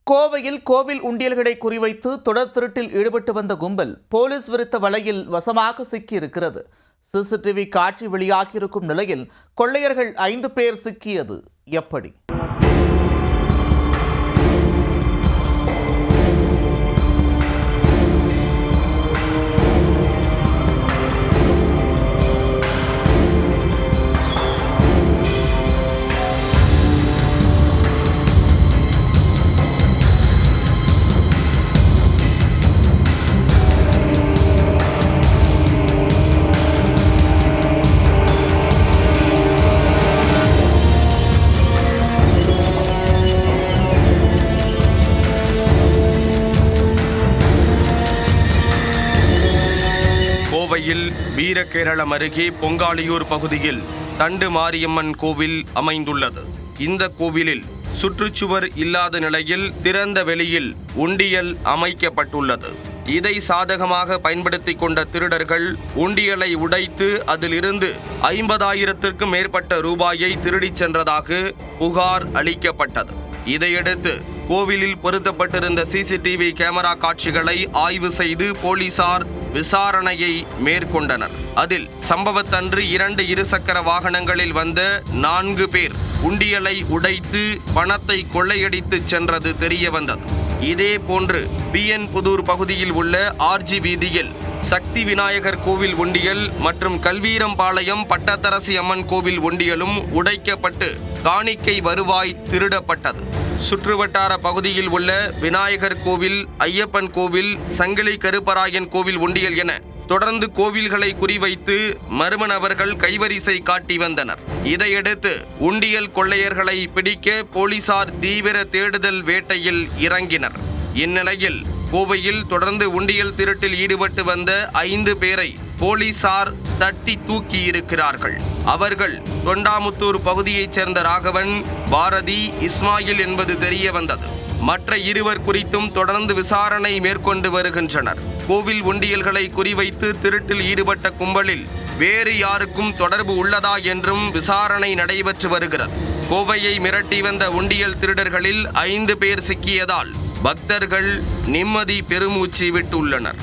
கோவையில் கோவில் உண்டியல்களை குறிவைத்து தொடர் திருட்டில் ஈடுபட்டு வந்த கும்பல் போலீஸ் விரித்த வலையில் வசமாக சிக்கியிருக்கிறது. சிசிடிவி காட்சி வெளியாகியிருக்கும் நிலையில் கொள்ளையர்கள் 5 பேர் சிக்கியது எப்படி? கோவையில் வீரகேரளம் அருகே பொங்காளியூர் பகுதியில் தண்டு மாரியம்மன் கோவில் அமைந்துள்ளது. இந்த கோவிலில் சுற்றுச்சுவர் இல்லாத நிலையில் திறந்த வெளியில் உண்டியல் அமைக்கப்பட்டுள்ளது. இதை சாதகமாக பயன்படுத்தி கொண்ட திருடர்கள் உண்டியலை உடைத்து அதிலிருந்து 50,000க்கும் மேற்பட்ட ரூபாயை திருடிச் சென்றதாக புகார் அளிக்கப்பட்டது. இதையடுத்து கோவிலில் பொருத்தப்பட்டிருந்த சிசிடிவி கேமரா காட்சிகளை ஆய்வு செய்து போலீசார் விசாரணையை மேற்கொண்டனர். அதில் சம்பவத்தன்று 2 இருசக்கர வாகனங்களில் வந்த 4 பேர் உண்டியலை உடைத்து பணத்தை கொள்ளையடித்து சென்றது தெரிய வந்தது. இதே போன்று பிஎன் புதூர் பகுதியில் உள்ள ஆர்ஜி வீதியில் சக்தி விநாயகர் கோவில் உண்டியல் மற்றும் கல்வீரம்பாளையம் பட்டத்தரசி அம்மன் கோவில் உண்டியலும் உடைக்கப்பட்டு காணிக்கை வருவாய் திருடப்பட்டது. சுற்றுவட்டார பகுதியில் உள்ள விநாயகர் கோவில், ஐயப்பன் கோவில், சங்கிலி கருப்பராயன் கோவில் உண்டியல் என தொடர்ந்து கோவில்களை குறிவைத்து மர்ம நபர்கள் கைவரிசை காட்டி வந்தனர். இதையடுத்து உண்டியல் கொள்ளையர்களை பிடிக்க போலீசார் தீவிர தேடுதல் வேட்டையில் இறங்கினர். இந்நிலையில் கோவையில் தொடர்ந்து உண்டியல் திருட்டில் ஈடுபட்டு வந்த 5 பேரை போலீசார் தட்டி தூக்கி இருக்கிறார்கள். அவர்கள் தொண்டாமுத்தூர் பகுதியைச் சேர்ந்த ராகவன், பாரதி, இஸ்மாயில் என்பது தெரிய வந்தது. மற்ற 2 குறித்தும் தொடர்ந்து விசாரணை மேற்கொண்டு வருகின்றனர். கோவில் உண்டியல்களை குறிவைத்து திருட்டில் ஈடுபட்ட கும்பலில் வேறு யாருக்கும் தொடர்பு உள்ளதா என்றும் விசாரணை நடைபெற்று வருகிறது. கோவையை மிரட்டி வந்த உண்டியல் திருடர்களில் 5 பேர் சிக்கியதால் பக்தர்கள் நிம்மதி பெருமூச்சு விட்டுள்ளனர்.